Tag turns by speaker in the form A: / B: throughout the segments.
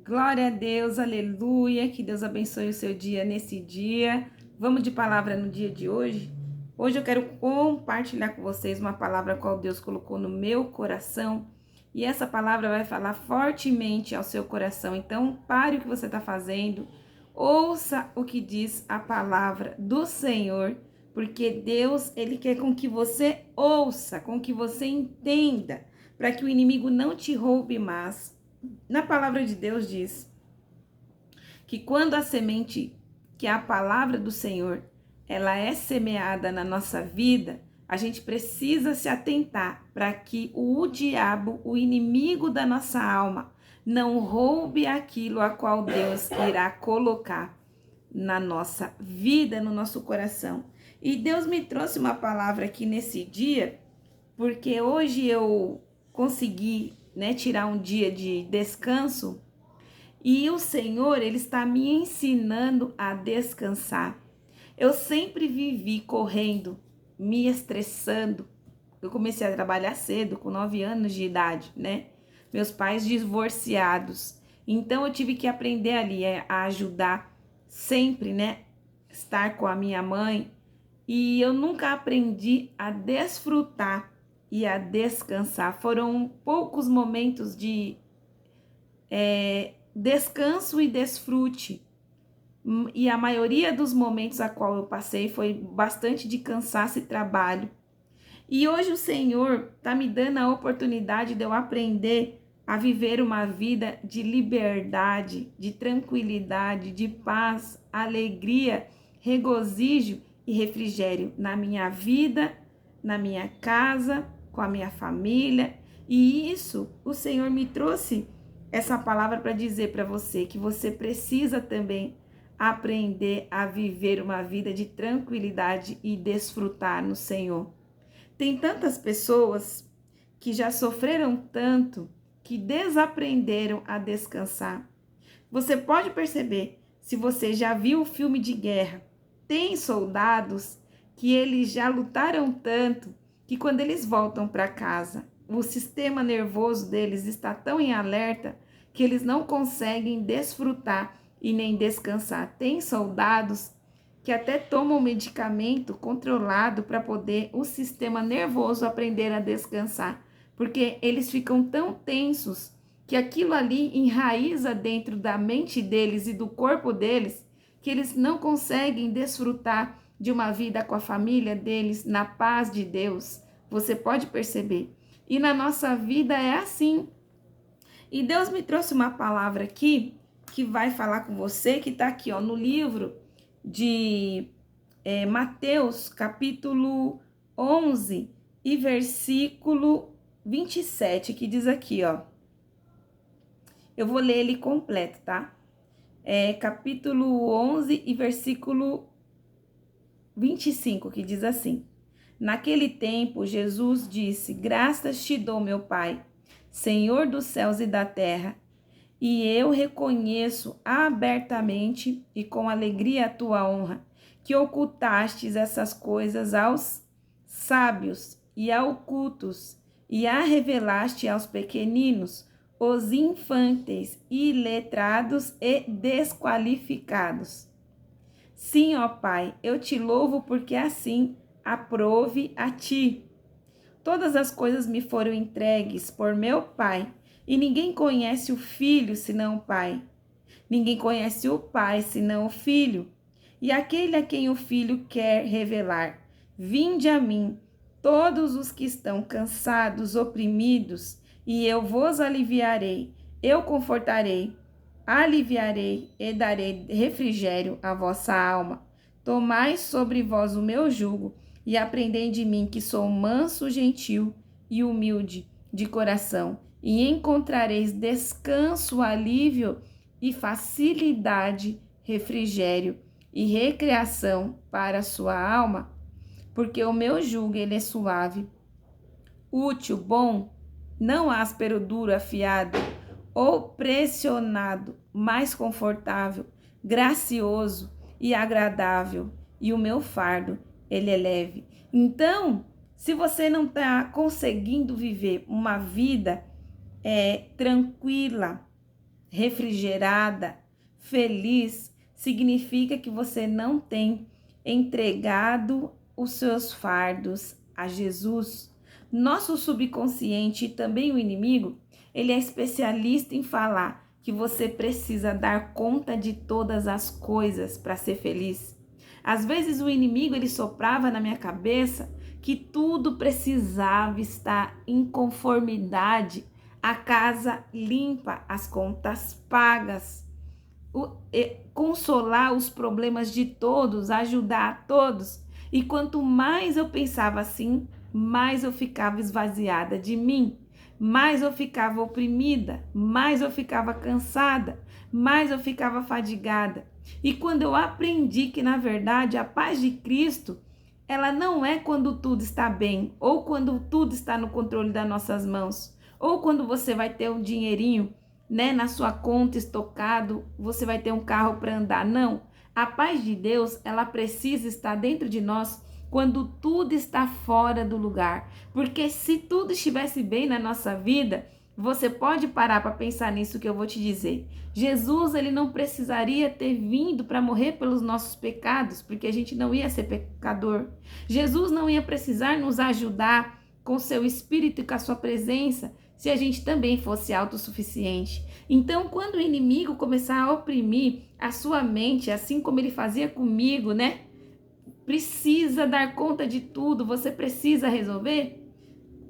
A: Glória a Deus, aleluia. Que Deus abençoe o seu dia nesse dia. Vamos de palavra no dia de hoje? Hoje eu quero compartilhar com vocês uma palavra qual Deus colocou no meu coração. E essa palavra vai falar fortemente ao seu coração. Então, pare o que você está fazendo. Ouça o que diz a palavra do Senhor. Porque Deus, Ele quer com que você ouça, com que você entenda. Para que o inimigo não te roube mais. Na palavra de Deus diz que quando a semente, que é a palavra do Senhor, ela é semeada na nossa vida, a gente precisa se atentar para que o diabo, o inimigo da nossa alma, não roube aquilo a qual Deus irá colocar na nossa vida, no nosso coração. E Deus me trouxe uma palavra aqui nesse dia, porque hoje eu consegui, tirar um dia de descanso e o Senhor, Ele está me ensinando a descansar. Eu sempre vivi correndo, me estressando. Eu comecei a trabalhar cedo, com 9 anos de idade, né? Meus pais divorciados. Então eu tive que aprender ali a ajudar sempre, né? Estar com a minha mãe. E eu nunca aprendi a desfrutar e a descansar. Foram poucos momentos de descanso e desfrute. E a maioria dos momentos a qual eu passei foi bastante de cansaço e trabalho. E hoje o Senhor está me dando a oportunidade de eu aprender a viver uma vida de liberdade, de tranquilidade, de paz, alegria, regozijo e refrigério na minha vida, na minha casa, com a minha família. E isso o Senhor me trouxe essa palavra para dizer para você que você precisa também aprender a viver uma vida de tranquilidade e desfrutar no Senhor. Tem tantas pessoas que já sofreram tanto que desaprenderam a descansar. Você pode perceber, se você já viu o filme de guerra, tem soldados que eles já lutaram tanto que quando eles voltam para casa, o sistema nervoso deles está tão em alerta que eles não conseguem desfrutar e nem descansar. Tem soldados que até tomam medicamento controlado para poder o sistema nervoso aprender a descansar, porque eles ficam tão tensos que aquilo ali enraiza dentro da mente deles e do corpo deles, que eles não conseguem desfrutar de uma vida com a família deles na paz de Deus. Você pode perceber. E na nossa vida é assim. E Deus me trouxe uma palavra aqui que vai falar com você, que está aqui no livro de Mateus, capítulo 11 e versículo 27, que diz aqui, eu vou ler ele completo, tá? Capítulo 11 e versículo 25, que diz assim: Naquele tempo, Jesus disse: Graças te dou, meu Pai, Senhor dos céus e da terra, e eu reconheço abertamente e com alegria a tua honra, que ocultastes essas coisas aos sábios e ocultos, e a revelaste aos pequeninos, os infantes, iletrados e desqualificados. Sim, ó Pai, eu te louvo porque assim aprove a ti. Todas as coisas me foram entregues por meu Pai, e ninguém conhece o Filho senão o Pai. Ninguém conhece o Pai senão o Filho, e aquele a quem o Filho quer revelar. Vinde a mim, todos os que estão cansados, oprimidos, e eu vos aliviarei. Eu confortarei, aliviarei e darei refrigério à vossa alma. Tomai sobre vós o meu jugo e aprendei de mim, que sou manso, gentil e humilde de coração, e encontrareis descanso, alívio e facilidade, refrigério e recreação para a sua alma, porque o meu jugo ele é suave, útil, bom, não áspero, duro, afiado ou pressionado, mais confortável, gracioso e agradável, e o meu fardo ele é leve. Então, se você não está conseguindo viver uma vida tranquila, refrigerada, feliz, significa que você não tem entregado os seus fardos a Jesus. Nosso subconsciente e também o inimigo, ele é especialista em falar que você precisa dar conta de todas as coisas para ser feliz. Às vezes o inimigo ele soprava na minha cabeça que tudo precisava estar em conformidade, a casa limpa, as contas pagas, consolar os problemas de todos, ajudar a todos. E quanto mais eu pensava assim, mais eu ficava esvaziada de mim, mais eu ficava oprimida, mais eu ficava cansada, mais eu ficava fadigada. E quando eu aprendi que, na verdade, a paz de Cristo, ela não é quando tudo está bem, ou quando tudo está no controle das nossas mãos, ou quando você vai ter um dinheirinho, né, na sua conta estocado, você vai ter um carro para andar. Não. A paz de Deus, ela precisa estar dentro de nós quando tudo está fora do lugar. Porque se tudo estivesse bem na nossa vida, você pode parar para pensar nisso que eu vou te dizer. Jesus, ele não precisaria ter vindo para morrer pelos nossos pecados, porque a gente não ia ser pecador. Jesus não ia precisar nos ajudar com seu espírito e com a sua presença, se a gente também fosse autossuficiente. Então, quando o inimigo começar a oprimir a sua mente, assim como ele fazia comigo, né? Precisa dar conta de tudo, você precisa resolver?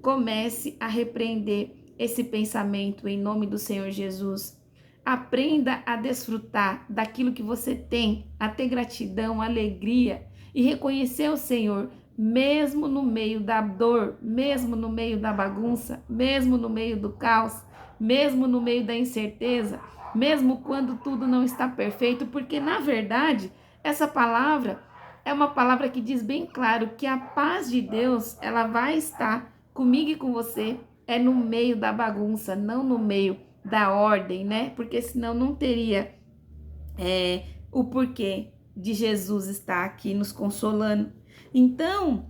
A: Comece a repreender esse pensamento em nome do Senhor Jesus. Aprenda a desfrutar daquilo que você tem, a ter gratidão, alegria e reconhecer o Senhor, mesmo no meio da dor, mesmo no meio da bagunça, mesmo no meio do caos, mesmo no meio da incerteza, mesmo quando tudo não está perfeito, porque na verdade, essa palavra é uma palavra que diz bem claro que a paz de Deus, ela vai estar comigo e com você, é no meio da bagunça, não no meio da ordem, né? Porque senão não teria o porquê de Jesus estar aqui nos consolando. Então,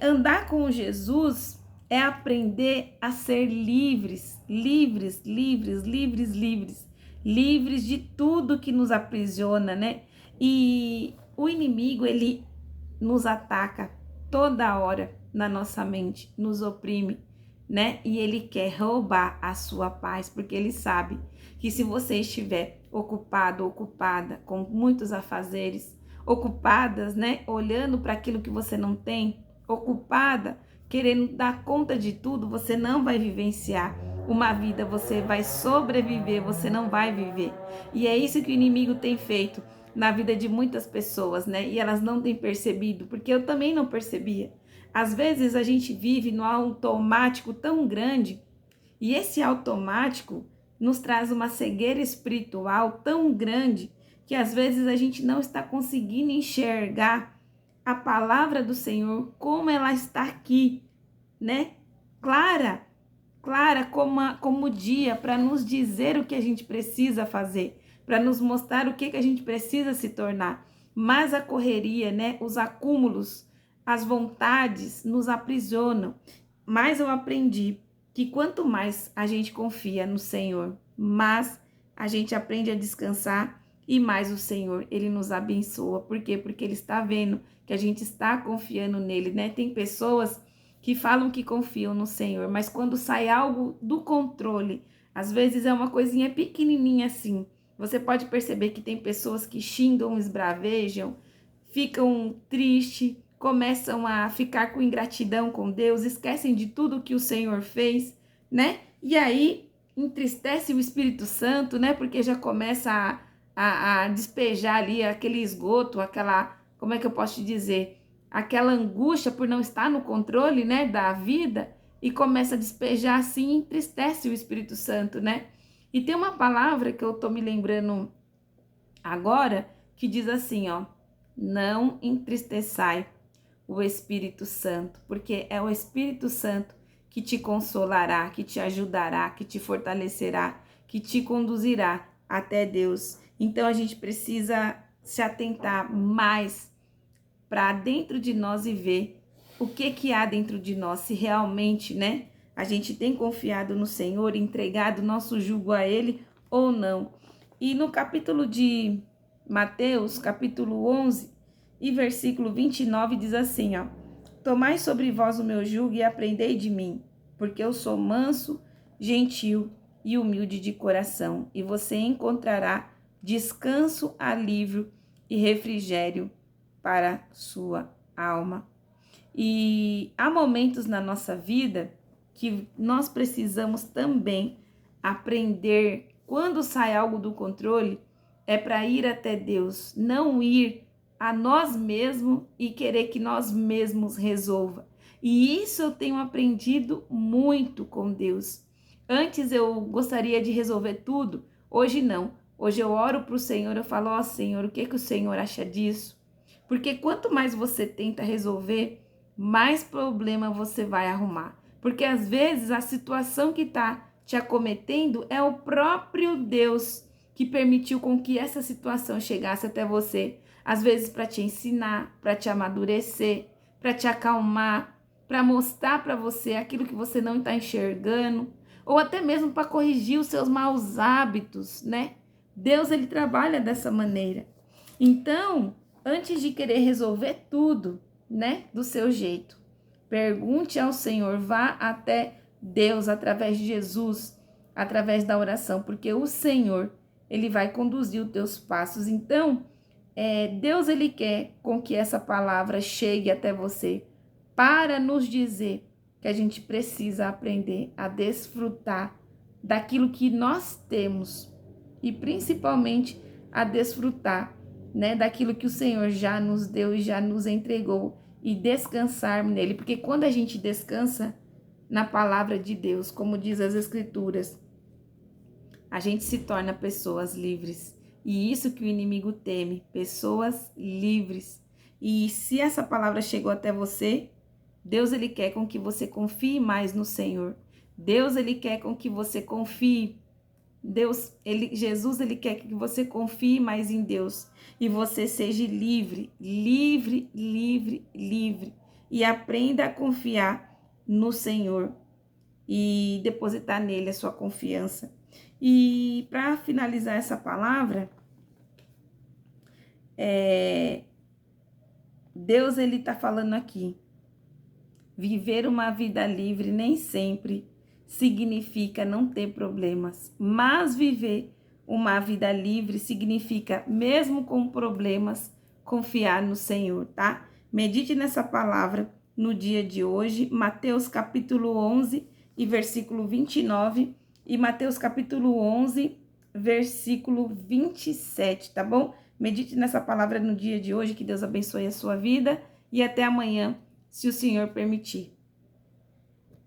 A: andar com Jesus é aprender a ser livres, livres, livres, livres, livres, livres de tudo que nos aprisiona, né? E o inimigo, ele nos ataca toda hora na nossa mente, nos oprime, né? E ele quer roubar a sua paz, porque ele sabe que se você estiver ocupado, ocupada com muitos afazeres, ocupadas, né, olhando para aquilo que você não tem, ocupada, querendo dar conta de tudo, você não vai vivenciar uma vida, você vai sobreviver, você não vai viver. E é isso que o inimigo tem feito na vida de muitas pessoas, né? E elas não têm percebido, porque eu também não percebia. Às vezes a gente vive no automático tão grande, e esse automático nos traz uma cegueira espiritual tão grande que às vezes a gente não está conseguindo enxergar a palavra do Senhor como ela está aqui, né? Clara, clara como o dia, para nos dizer o que a gente precisa fazer, para nos mostrar o que a gente precisa se tornar. Mas a correria, né? Os acúmulos, as vontades nos aprisionam. Mas eu aprendi que quanto mais a gente confia no Senhor, mais a gente aprende a descansar e mais o Senhor, ele nos abençoa. Por quê? Porque ele está vendo que a gente está confiando nele, né? Tem pessoas que falam que confiam no Senhor, mas quando sai algo do controle, às vezes é uma coisinha pequenininha assim, você pode perceber que tem pessoas que xingam, esbravejam, ficam tristes, começam a ficar com ingratidão com Deus, esquecem de tudo que o Senhor fez, né? E aí entristece o Espírito Santo, né? Porque já começa a despejar ali aquele esgoto, aquela, como é que eu posso te dizer? Aquela angústia por não estar no controle, né, da vida, e começa a despejar assim, e entristece o Espírito Santo, né? E tem uma palavra que eu tô me lembrando agora, que diz assim, ó: não entristeçai o Espírito Santo, porque é o Espírito Santo que te consolará, que te ajudará, que te fortalecerá, que te conduzirá até Deus. Então a gente precisa se atentar mais para dentro de nós e ver o que há dentro de nós, se realmente, né, a gente tem confiado no Senhor, entregado nosso jugo a Ele, ou não. E no capítulo de Mateus, capítulo 11 e versículo 29 diz assim, ó: Tomai sobre vós o meu jugo e aprendei de mim, porque eu sou manso, gentil e humilde de coração, e você encontrará descanso, alívio e refrigério para sua alma. E há momentos na nossa vida que nós precisamos também aprender, quando sai algo do controle, é para ir até Deus, não ir a nós mesmos e querer que nós mesmos resolva. E isso eu tenho aprendido muito com Deus. Antes eu gostaria de resolver tudo, hoje não. Hoje eu oro para o Senhor, eu falo, ó Senhor, o que o Senhor acha disso? Porque quanto mais você tenta resolver, mais problema você vai arrumar. Porque às vezes a situação que está te acometendo é o próprio Deus que permitiu com que essa situação chegasse até você. Às vezes para te ensinar, para te amadurecer, para te acalmar, para mostrar para você aquilo que você não está enxergando, ou até mesmo para corrigir os seus maus hábitos, né? Deus, ele trabalha dessa maneira. Então, antes de querer resolver tudo, né, do seu jeito, pergunte ao Senhor, vá até Deus através de Jesus, através da oração, porque o Senhor, ele vai conduzir os teus passos. Então, Deus, ele quer com que essa palavra chegue até você para nos dizer que a gente precisa aprender a desfrutar daquilo que nós temos e principalmente a desfrutar, né, daquilo que o Senhor já nos deu e já nos entregou e descansar nele, porque quando a gente descansa na palavra de Deus, como diz as Escrituras, a gente se torna pessoas livres. E isso que o inimigo teme, pessoas livres. E se essa palavra chegou até você, Deus, ele quer com que você confie mais no Senhor. Deus, ele quer com que você confie. Jesus, ele quer que você confie mais em Deus. E você seja livre, livre, livre, livre. E aprenda a confiar no Senhor. E depositar nele a sua confiança. E para finalizar essa palavra, Deus, ele está falando aqui. Viver uma vida livre nem sempre significa não ter problemas, mas viver uma vida livre significa, mesmo com problemas, confiar no Senhor, tá? Medite nessa palavra no dia de hoje, Mateus capítulo 11 e versículo 29 e Mateus capítulo 11, versículo 27, tá bom? Medite nessa palavra no dia de hoje, que Deus abençoe a sua vida e até amanhã, se o Senhor permitir.